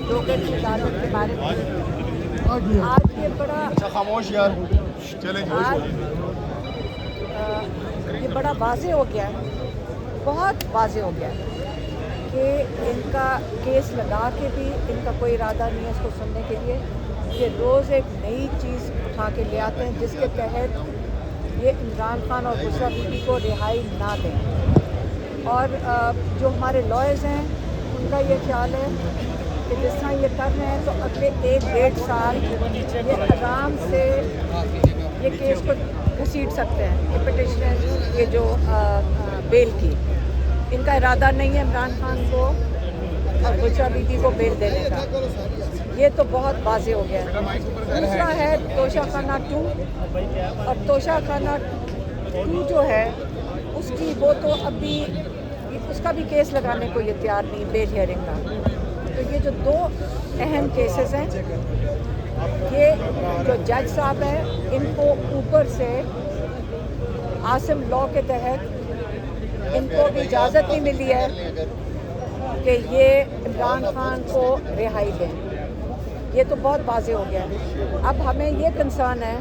Broker की अदालत के बारे में आज ये बड़ा खामोश यार चले आज ये बड़ा वाज़ेह हो गया है, बहुत वाज़ेह हो गया है कि इनका केस लगा के भी इनका कोई इरादा नहीं है इसको सुनने के लिए। ये रोज़ एक नई चीज़ उठा के ले आते हैं जिसके तहत ये इमरान खान और बुशरा बीबी को रिहाई ना दें। और जो हमारे लॉयर्स हैं उनका ये ख्याल है कि जिस तरह ये कर रहे हैं तो अगले 1-1.5 साल ये आराम से ये केस को घसीट सकते हैं, ये पिटिशनर ये जो बेल की। इनका इरादा नहीं है इमरान खान को और बुशरा बीबी को बेल देने का, ये तो बहुत वाज़ेह हो गया है। दूसरा है तोशाखाना 2, और तोशाखाना 2 जो है उसकी वो तो अभी उसका भी केस लगाने को ये तैयार नहीं बेल हियरिंग का। तो ये जो 2 अहम केसेस हैं, ये जो जज साहब हैं इनको ऊपर से आसिम लॉ के तहत इनको भी इजाज़त नहीं मिली है कि ये इमरान खान को रिहाई दें। ये तो बहुत वाज़ेह हो गया है। अब हमें ये कंसर्न है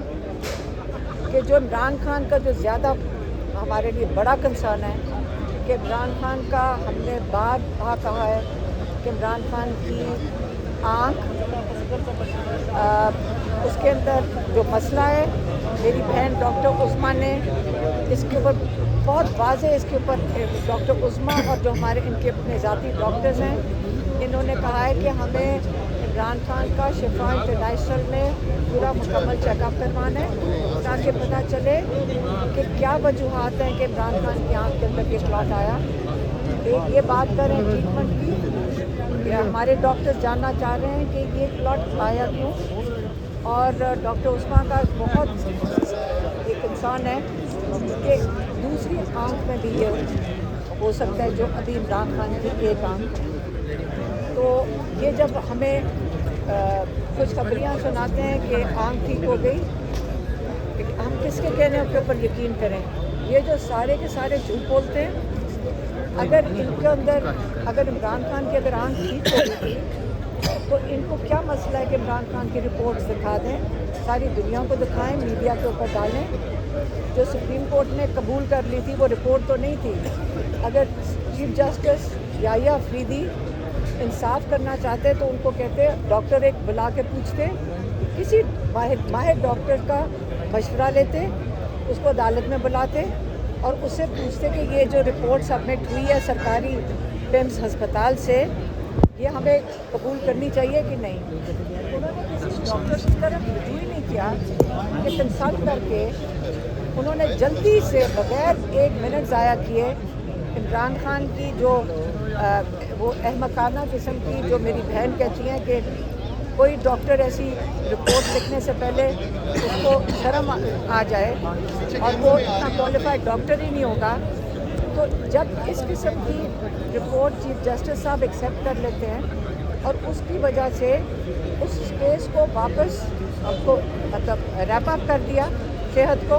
कि जो इमरान खान का जो ज़्यादा हमारे लिए बड़ा कंसर्न है कि इमरान खान का हमने बार बार कहा है कि इमरान खान की आँख उसके अंदर जो मसला है, मेरी बहन डॉक्टर उस्मा ने इसके ऊपर बहुत वाज़ेह इसके ऊपर डॉक्टर उस्मा और जो हमारे इनके अपने ज़ाती डॉक्टर्स हैं इन्होंने कहा है कि हमें इमरान खान का शिफा इंटरनेशनल में पूरा मुकम्मल चेकअप करवाना है ताकि पता चले कि क्या वजूहात हैं कि इमरान खान की आँख के अंदर ये क्लॉट आया। एक ये बात करें ट्रीटमेंट की, हमारे डॉक्टर्स जानना चाह रहे हैं कि ये क्लॉट आया क्यों, और डॉक्टर उस्मा का बहुत एक इंसान है कि दूसरी आँख में भी ये हो सकता है जो अभी इमरान खान की एक आँख। तो ये जब हमें कुछ खबरियाँ सुनाते हैं कि आँख ठीक हो गई, हम किसके कहने के ऊपर यकीन करें? ये जो सारे के सारे झूठ बोलते हैं, अगर इनके अंदर अगर इमरान खान की अगर आँख ठीक हो गई तो इनको क्या मसला है कि इमरान खान की रिपोर्ट्स दिखा दें, सारी दुनिया को दिखाएं, मीडिया के ऊपर डालें। जो सुप्रीम कोर्ट ने कबूल कर ली थी वो रिपोर्ट तो नहीं थी। अगर चीफ जस्टिस याहिया अफरीदी इंसाफ करना चाहते तो उनको कहते डॉक्टर एक बुला के पूछते, किसी माहिर डॉक्टर का मशवरा लेते, उसको अदालत में बुलाते और उससे पूछते कि ये जो रिपोर्ट सबमिट हुई है सरकारी पिम्स अस्पताल से, ये हमें कबूल करनी चाहिए कि नहीं। उन्होंने किसी डॉक्टर की तरफ रजू ही नहीं किया कि कंसल्ट करके उन्होंने जल्दी से बगैर 1 मिनट ज़ाया किए इमरान खान की जो वो अहमकाना किस्म की जो मेरी बहन कहती हैं कि कोई डॉक्टर ऐसी रिपोर्ट लिखने से पहले उसको शर्म आ जाए और वो इतना क्वालिफाइड डॉक्टर ही नहीं होगा। तो जब इस किस्म की रिपोर्ट चीफ जस्टिस साहब एक्सेप्ट कर लेते हैं और उसकी वजह से उस केस को वापस आपको मतलब रैप अप कर दिया सेहत को,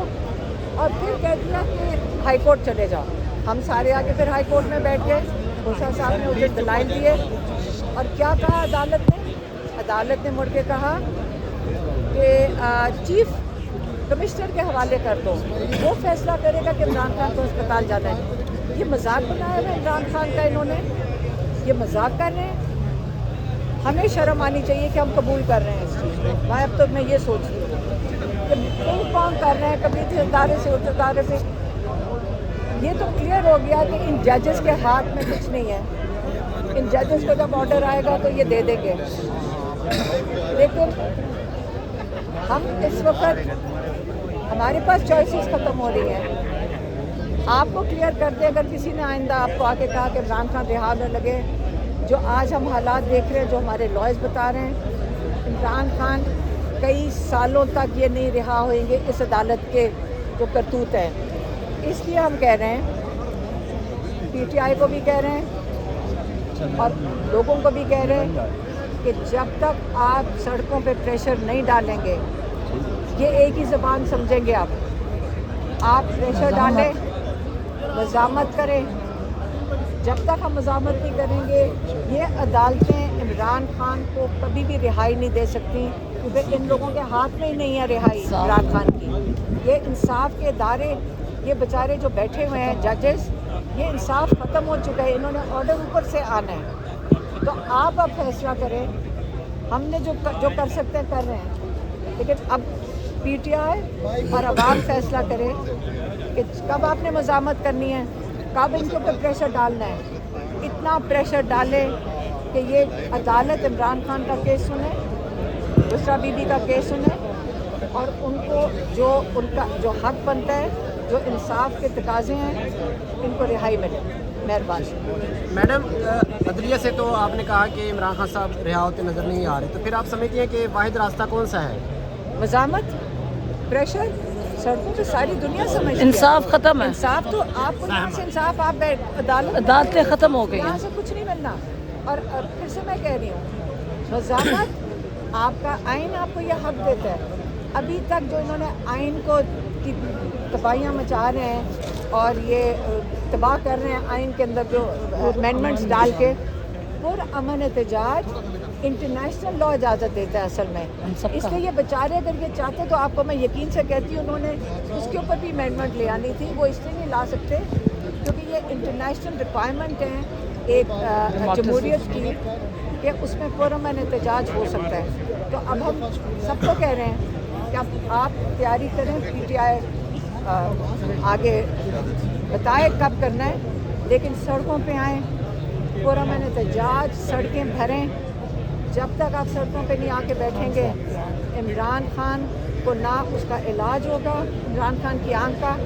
और फिर कह दिया कि हाई कोर्ट चले जाओ। हम सारे आके फिर हाई कोर्ट में बैठ गए, बुशरा साहब ने उसे दलाइल दिए और क्या कहा अदालत ने मुड़ के कहा कि चीफ कमिश्नर के हवाले कर दो, वो फैसला करेगा कि इमरान खान को अस्पताल जाना है। ये मजाक बनाया है इमरान खान का, इन्होंने ये मजाक कर रहे हैं। हमें शर्म आनी चाहिए कि हम कबूल कर रहे हैं इस चीज़ को। मैं अब तो मैं ये सोच रही हूँ कि पिंग पॉन्ग कर रहे हैं कभी इस अदारे से उस अदारे पे। ये तो क्लियर हो गया कि इन जजेस के हाथ में कुछ नहीं है। इन जजेस को जब ऑर्डर आएगा तो ये दे देंगे, लेकिन हम इस वक्त हमारे पास चॉइसेस ख़त्म हो रही हैं। आपको क्लियर कर दे अगर किसी ने आइंदा आपको आके कहा कि इमरान खान रिहा में लगे, जो आज हम हालात देख रहे हैं, जो हमारे लॉयर्स बता रहे हैं, इमरान खान कई सालों तक ये नहीं रिहा होंगे इस अदालत के जो करतूत हैं। इसलिए हम कह रहे हैं, पीटीआई को भी कह रहे हैं और लोगों को भी कह रहे हैं कि जब तक आप सड़कों पे प्रेशर नहीं डालेंगे, ये एक ही ज़बान समझेंगे आप प्रेशर डालें, मज़ामत करें। जब तक हम मज़ामत नहीं करेंगे, ये अदालतें इमरान खान को कभी भी रिहाई नहीं दे सकती, क्योंकि इन लोगों के हाथ में ही नहीं है रिहाई इमरान खान की। ये इंसाफ के इदारे, ये बेचारे जो बैठे हुए हैं जजेस, ये इंसाफ ख़त्म हो चुका है, इन्होंने ऑर्डर ऊपर से आना है। तो आप अब फैसला करें, हमने जो कर सकते हैं कर रहे हैं, लेकिन अब PTI और अवाम फैसला करे कि कब आपने मज़ामत करनी है, कब इनके ऊपर प्रेशर डालना है। इतना प्रेशर डाले कि ये अदालत इमरान खान का केस सुने, बुशरा बीबी का केस सुने, और उनको उनका जो हक बनता है, जो इंसाफ के तकाजे हैं, इनको रिहाई मिले। मेहरबानी। मैडम, अदलिया से तो आपने कहा कि इमरान खान साहब रिहा होते नज़र नहीं आ रहे, तो फिर आप समझती हैं कि वाहिद रास्ता कौन सा है? मज़ामत, प्रेशर, सड़कों पे सारी दुनिया समझती है। इंसाफ खत्म है। इंसाफ तो आपको यहाँ से इंसाफ, आप अदालतें खत्म हो गई यहाँ हैं। से कुछ नहीं मिलना। और फिर से मैं कह रही हूँ, मज़ामत आपका आइन आपको ये हक देता है। अभी तक जो इन्होंने आइन को तबाहियाँ मचा रहे हैं और ये तबाह कर रहे हैं आइन के अंदर जो अमेंडमेंट्स डाल के, पुरअमन एहतजाज इंटरनेशनल लॉ इजाज़त देता है असल में। इसलिए ये बेचारे अगर ये चाहते तो आपको मैं यकीन से कहती हूँ उन्होंने उसके ऊपर भी अमेंडमेंट ले आनी थी। वो इसलिए नहीं ला सकते क्योंकि ये इंटरनेशनल रिक्वायरमेंट है एक जमहूरियत की कि उसमें पुरअमन एहतजाज हो सकता है। तो अब हम सबको कह रहे हैं कि अब आप तैयारी करें, PTI आगे बताए कब करना है, लेकिन सड़कों पे आएँ, पुरअमन एहतजाज, सड़कें भरें। जब तक आप सड़कों पे नहीं आके बैठेंगे, इमरान खान को ना उसका इलाज होगा, इमरान खान की आंख का,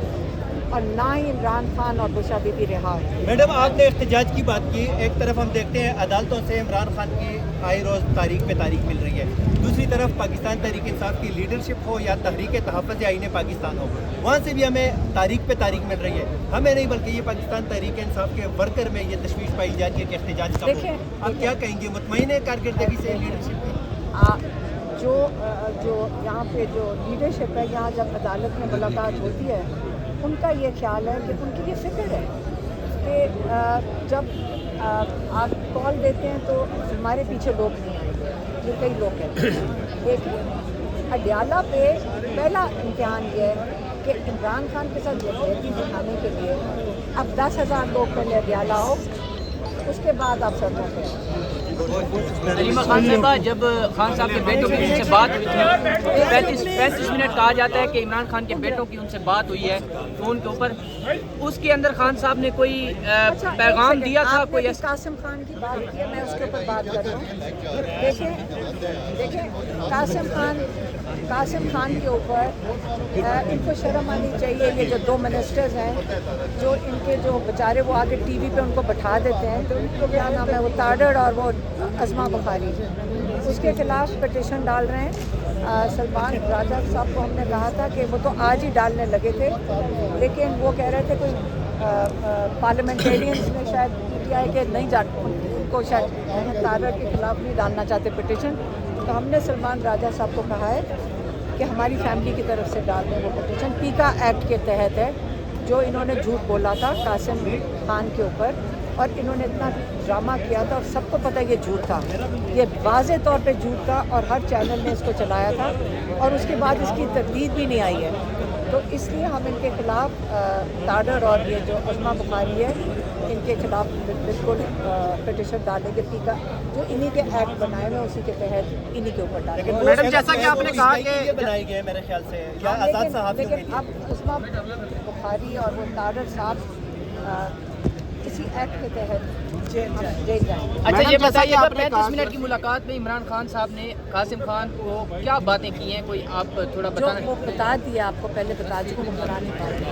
और ना ही इमरान खान और बुशरा बीबी रिहा हो। मैडम, आपने एहतजाज की बात की, एक तरफ हम देखते हैं अदालतों से इमरान खान की आए रोज़ तारीख पे तारीख मिल रही है, दूसरी तरफ पाकिस्तान तहरीक इंसाफ की लीडरशिप हो या तहरीक तहफ़्फ़ुज़ आईन पाकिस्तान हो, वहाँ से भी हमें तारीख पे तारीख मिल रही है। हमें नहीं बल्कि ये पाकिस्तान तहरीक इंसाफ के वर्कर में ये तशवीश पाई जा रही है कि एहतजाज का आप क्या कहेंगे? मुतमईन है कारकर्दगी से लीडरशिप की? जो यहाँ पे जो लीडरशिप है, यहाँ जब अदालत में मुलाकात होती है, उनका ये ख्याल है कि उनकी ये फिक्र है कि जब आप कॉल देते हैं तो हमारे पीछे लोग नहीं आएंगे, ये कई लोग कहते हैं। लेकिन अडयाला पे पहला इम्तिहान ये है कि इमरान खान के साथ यकजहती दिखाने के लिए अब 10,000 लोग पहले अडयाला हो, उसके बाद आप सड़कों पे आओ। सलीमा खान साहबा, जब खान साहब के बेटों की उनसे बात हुई थी, 35 मिनट कहा जाता है कि इमरान खान के बेटों की उनसे बात हुई है फ़ोन के ऊपर, उसके अंदर खान साहब ने कोई पैगाम दिया था? कोई कासिम खान की बात की है, मैं उसके ऊपर बात कर रहा हूँ। देखें कासिम खान के ऊपर इनको शर्म आनी चाहिए। ये जो 2 मिनिस्टर्स हैं, जो इनके जो बेचारे वो आके TV पे उनको बैठा देते हैं, तो उनको क्या नाम है, वो ताड़ड़ और वो अज़मा बुखारी, उसके खिलाफ पिटीशन डाल रहे हैं। सलमान राजा साहब को हमने कहा था कि वो तो आज ही डालने लगे थे, लेकिन वो कह रहे थे कोई पार्लियामेंटेरियंस ने शायद PTI के नहीं उनको शायद ताड़ड़ के खिलाफ नहीं डालना चाहते पिटीशन। तो हमने सलमान राजा साहब को कहा है कि हमारी फैमिली की तरफ से डाल दें वो पिटीशन। पीका एक्ट के तहत है, जो इन्होंने झूठ बोला था कासिम खान के ऊपर, और इन्होंने इतना ड्रामा किया था और सबको पता है ये झूठ था, ये वाज़े तौर पे झूठ था, और हर चैनल ने इसको चलाया था, और उसके बाद इसकी तरदीद भी नहीं आई है। तो इसलिए हम इनके खिलाफ ताड़ड़ और ये जो अज़मा बुखारी है, इनके खिलाफ बिल्कुल पिटीशन डालेंगे। पीका जो इन्हीं के एक्ट बनाए हुए उसी के तहत इन्हीं के ऊपर डालेंगे। मैडम, जैसा कि आपने कहा कि ये बनाए गए मेरे ख्याल से, या आज़ाद साहब लेकिन अब अज़मा बुखारी और वो ताड़ड़ साहब इसी एक्ट के तहत जेल जाएंगे। अच्छा, ये जैसा कि बताइएगा, आपने 35 कहा मिनट की मुलाकात में इमरान खान साहब ने कासिम खान को क्या बातें की हैं, कोई आप थोड़ा जो बताना? वो बता दिया आपको, पहले बता दी, वो पुरानी बात है।